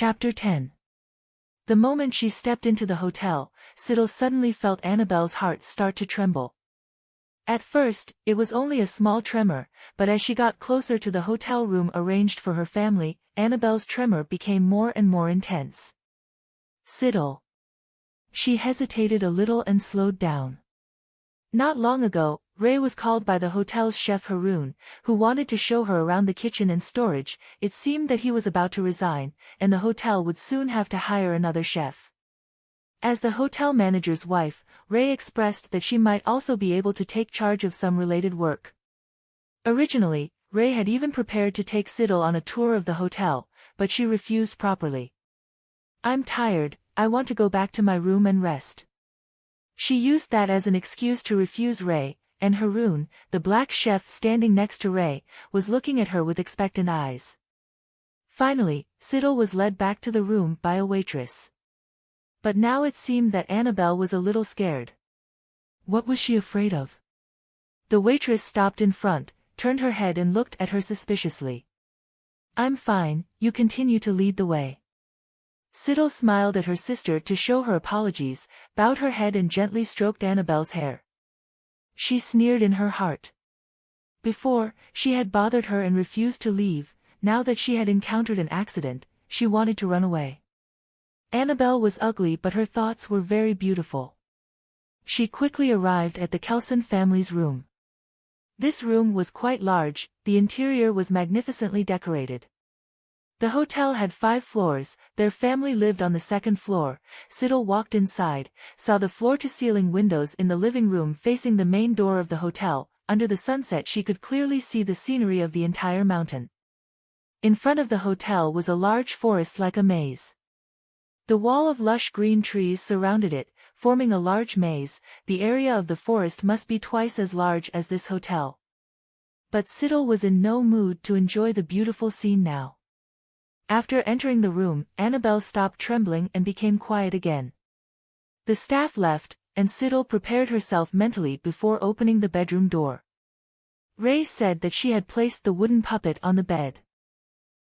Chapter 10. The moment she stepped into the hotel, Siddle suddenly felt Annabelle's heart start to tremble. At first, it was only a small tremor, but as she got closer to the hotel room arranged for her family, Annabelle's tremor became more and more intense. Siddle. She hesitated a little and slowed down. Not long ago, Ray was called by the hotel's chef Haroon, who wanted to show her around the kitchen and storage. It seemed that he was about to resign, and the hotel would soon have to hire another chef. As the hotel manager's wife, Ray expressed that she might also be able to take charge of some related work. Originally, Ray had even prepared to take Siddle on a tour of the hotel, but she refused properly. "I'm tired, I want to go back to my room and rest." She used that as an excuse to refuse Ray, and Haroon, the black chef standing next to Ray, was looking at her with expectant eyes. Finally, Siddle was led back to the room by a waitress. But now it seemed that Annabelle was a little scared. What was she afraid of? The waitress stopped in front, turned her head and looked at her suspiciously. "I'm fine, you continue to lead the way." Siddle smiled at her sister to show her apologies, bowed her head and gently stroked Annabelle's hair. She sneered in her heart. Before, she had bothered her and refused to leave. Now that she had encountered an accident, she wanted to run away. Annabelle was ugly, but her thoughts were very beautiful. She quickly arrived at the Kelson family's room. This room was quite large, the interior was magnificently decorated. The hotel had 5 floors, their family lived on the 2nd floor. Siddle walked inside, saw the floor-to-ceiling windows in the living room facing the main door of the hotel. Under the sunset she could clearly see the scenery of the entire mountain. In front of the hotel was a large forest like a maze. The wall of lush green trees surrounded it, forming a large maze. The area of the forest must be twice as large as this hotel. But Siddle was in no mood to enjoy the beautiful scene now. After entering the room, Annabelle stopped trembling and became quiet again. The staff left, and Siddle prepared herself mentally before opening the bedroom door. Ray said that she had placed the wooden puppet on the bed.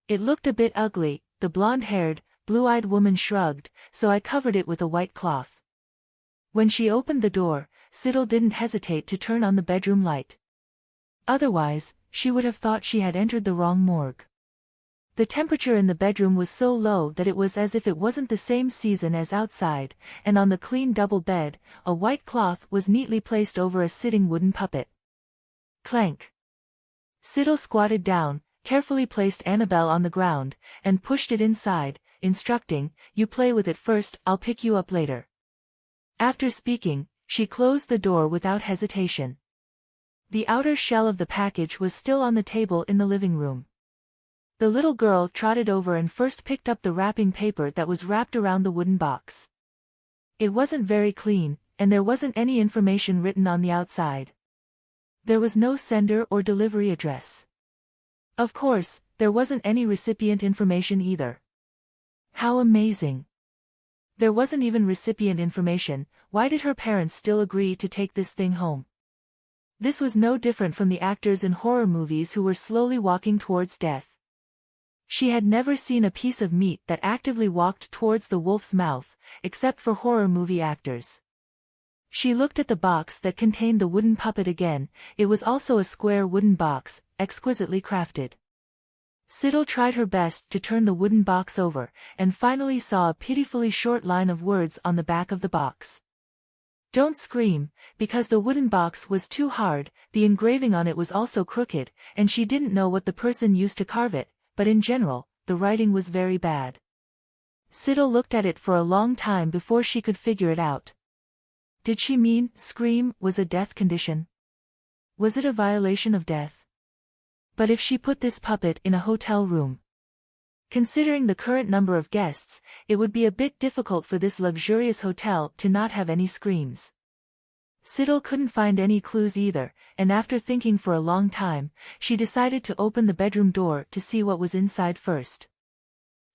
"It looked a bit ugly," the blonde-haired, blue-eyed woman shrugged, "so I covered it with a white cloth." When she opened the door, Siddle didn't hesitate to turn on the bedroom light. Otherwise, she would have thought she had entered the wrong morgue. The temperature in the bedroom was so low that it was as if it wasn't the same season as outside, and on the clean double bed, a white cloth was neatly placed over a sitting wooden puppet. Clank. Siddle squatted down, carefully placed Annabelle on the ground, and pushed it inside, instructing, "You play with it first, I'll pick you up later." After speaking, she closed the door without hesitation. The outer shell of the package was still on the table in the living room. The little girl trotted over and first picked up the wrapping paper that was wrapped around the wooden box. It wasn't very clean, and there wasn't any information written on the outside. There was no sender or delivery address. Of course, there wasn't any recipient information either. How amazing! There wasn't even recipient information. Why did her parents still agree to take this thing home? This was no different from the actors in horror movies who were slowly walking towards death. She had never seen a piece of meat that actively walked towards the wolf's mouth, except for horror movie actors. She looked at the box that contained the wooden puppet again. It was also a square wooden box, exquisitely crafted. Siddle tried her best to turn the wooden box over, and finally saw a pitifully short line of words on the back of the box. "Don't scream," because the wooden box was too hard. The engraving on it was also crooked, and she didn't know what the person used to carve it. But in general, the writing was very bad. Siddle looked at it for a long time before she could figure it out. Did she mean scream was a death condition? Was it a violation of death? But if she put this puppet in a hotel room, considering the current number of guests, it would be a bit difficult for this luxurious hotel to not have any screams. Siddle couldn't find any clues either, and after thinking for a long time, she decided to open the bedroom door to see what was inside first.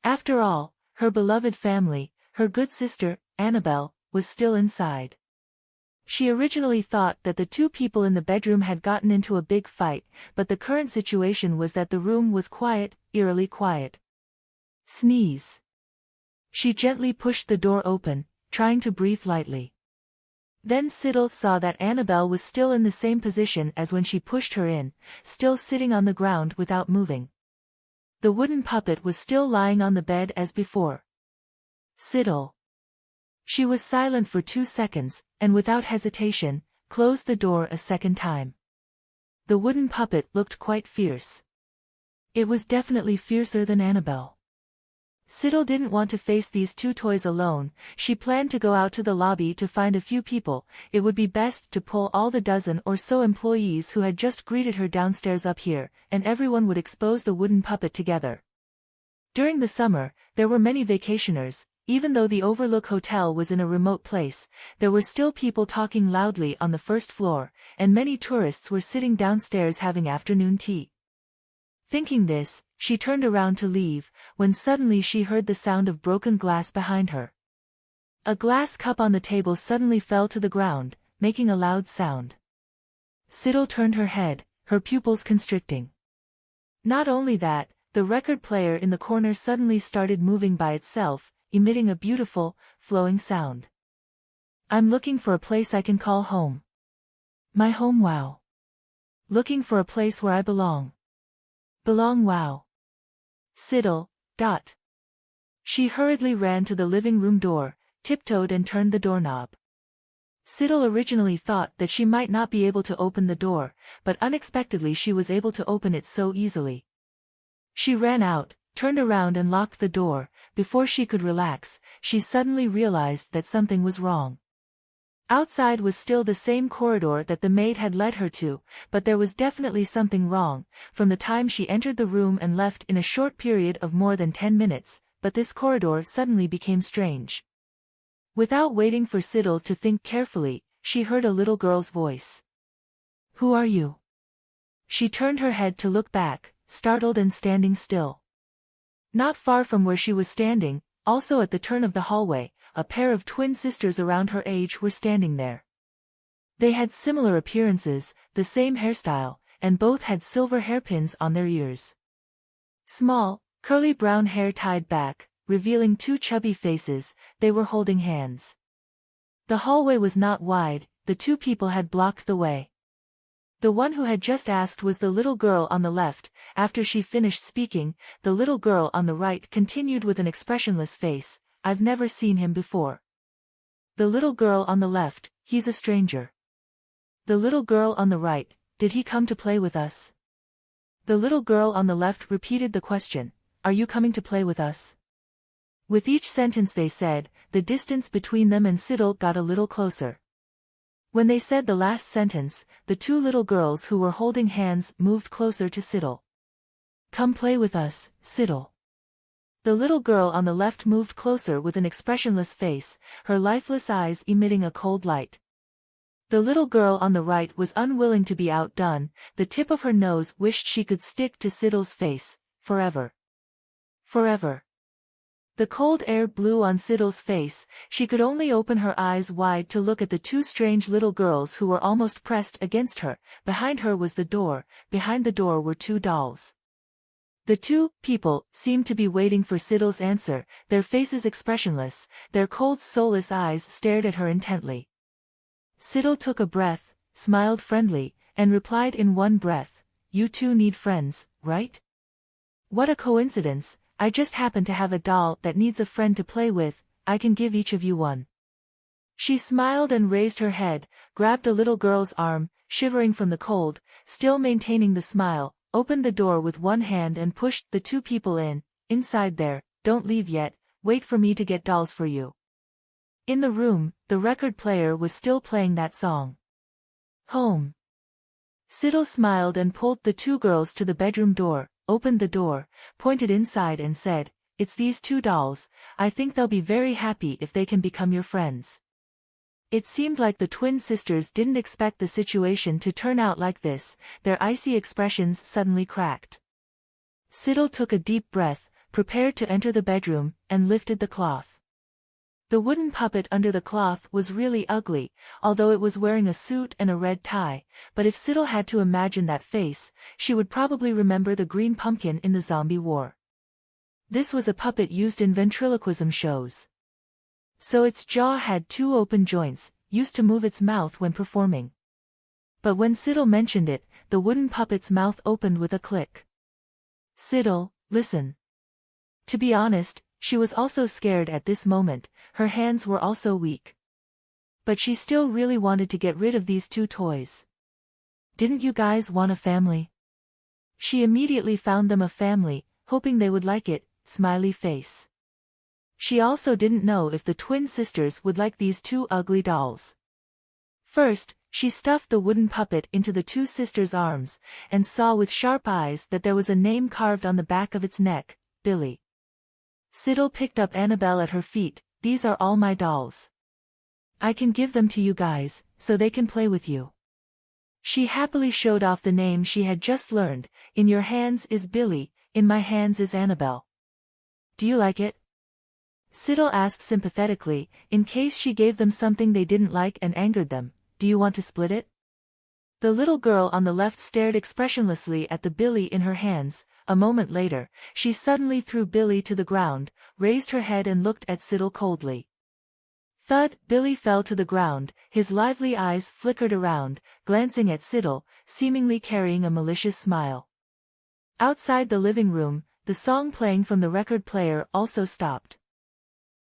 After all, her beloved family, her good sister, Annabelle, was still inside. She originally thought that the 2 people in the bedroom had gotten into a big fight, but the current situation was that the room was quiet, eerily quiet. Sneeze. She gently pushed the door open, trying to breathe lightly. Then Siddle saw that Annabelle was still in the same position as when she pushed her in, still sitting on the ground without moving. The wooden puppet was still lying on the bed as before. Siddle. She was silent for 2 seconds, and without hesitation, closed the door a second time. The wooden puppet looked quite fierce. It was definitely fiercer than Annabelle. Siddle didn't want to face these two toys alone. She planned to go out to the lobby to find a few people. It would be best to pull all the dozen or so employees who had just greeted her downstairs up here, and everyone would expose the wooden puppet together. During the summer, there were many vacationers. Even though the Overlook Hotel was in a remote place, there were still people talking loudly on the first floor, and many tourists were sitting downstairs having afternoon tea. Thinking this, she turned around to leave, when suddenly she heard the sound of broken glass behind her. A glass cup on the table suddenly fell to the ground, making a loud sound. Siddle turned her head, her pupils constricting. Not only that, the record player in the corner suddenly started moving by itself, emitting a beautiful, flowing sound. I'm looking for a place I can call home. My home, wow. Looking for a place where I belong. Belong, wow. Siddle. She hurriedly ran to the living room door, tiptoed and turned the doorknob. Siddle originally thought that she might not be able to open the door, but unexpectedly she was able to open it so easily. She ran out, turned around and locked the door. Before she could relax, she suddenly realized that something was wrong. Outside was still the same corridor that the maid had led her to, but there was definitely something wrong, from the time she entered the room and left in a short period of more than 10 minutes, but this corridor suddenly became strange. Without waiting for Siddle to think carefully, she heard a little girl's voice. Who are you? She turned her head to look back, startled and standing still. Not far from where she was standing, also at the turn of the hallway, a pair of twin sisters around her age were standing there. They had similar appearances, the same hairstyle, and both had silver hairpins on their ears. Small, curly brown hair tied back, revealing two chubby faces, they were holding hands. The hallway was not wide, the two people had blocked the way. The one who had just asked was the little girl on the left. After she finished speaking, the little girl on the right continued with an expressionless face, I've never seen him before. The little girl on the left, he's a stranger. The little girl on the right, did he come to play with us? The little girl on the left repeated the question, are you coming to play with us? With each sentence they said, the distance between them and Siddle got a little closer. When they said the last sentence, the two little girls who were holding hands moved closer to Siddle. Come play with us, Siddle. The little girl on the left moved closer with an expressionless face, her lifeless eyes emitting a cold light. The little girl on the right was unwilling to be outdone, the tip of her nose wished she could stick to Siddle's face, forever. Forever. The cold air blew on Siddle's face, she could only open her eyes wide to look at the two strange little girls who were almost pressed against her. Behind her was the door, behind the door were two dolls. The two people seemed to be waiting for Siddle's answer, their faces expressionless, their cold soulless eyes stared at her intently. Siddle took a breath, smiled friendly, and replied in one breath, you two need friends, right? What a coincidence. I just happen to have a doll that needs a friend to play with, I can give each of you one. She smiled and raised her head, grabbed the little girl's arm, shivering from the cold, still maintaining the smile, opened the door with one hand and pushed the two people in. Inside there, don't leave yet, wait for me to get dolls for you. In the room, the record player was still playing that song. Home. Siddle smiled and pulled the two girls to the bedroom door, opened the door, pointed inside and said, it's these two dolls, I think they'll be very happy if they can become your friends. It seemed like the twin sisters didn't expect the situation to turn out like this, their icy expressions suddenly cracked. Siddle took a deep breath, prepared to enter the bedroom, and lifted the cloth. The wooden puppet under the cloth was really ugly, although it was wearing a suit and a red tie, but if Siddle had to imagine that face, she would probably remember the green pumpkin in the zombie war. This was a puppet used in ventriloquism shows. So its jaw had two open joints, used to move its mouth when performing. But when Siddle mentioned it, the wooden puppet's mouth opened with a click. Siddle, listen. To be honest, she was also scared at this moment, her hands were also weak. But she still really wanted to get rid of these two toys. Didn't you guys want a family? She immediately found them a family, hoping they would like it, smiley face. She also didn't know if the twin sisters would like these two ugly dolls. First, she stuffed the wooden puppet into the two sisters' arms, and saw with sharp eyes that there was a name carved on the back of its neck, Billy. Siddle picked up Annabelle at her feet. These are all my dolls. I can give them to you guys, so they can play with you. She happily showed off the name she had just learned. In your hands is Billy, in my hands is Annabelle. Do you like it? Siddle asked sympathetically, in case she gave them something they didn't like and angered them. Do you want to split it? The little girl on the left stared expressionlessly at the Billy in her hands. A moment later, she suddenly threw Billy to the ground, raised her head and looked at Siddle coldly. Thud! Billy fell to the ground, his lively eyes flickered around, glancing at Siddle, seemingly carrying a malicious smile. Outside the living room, the song playing from the record player also stopped.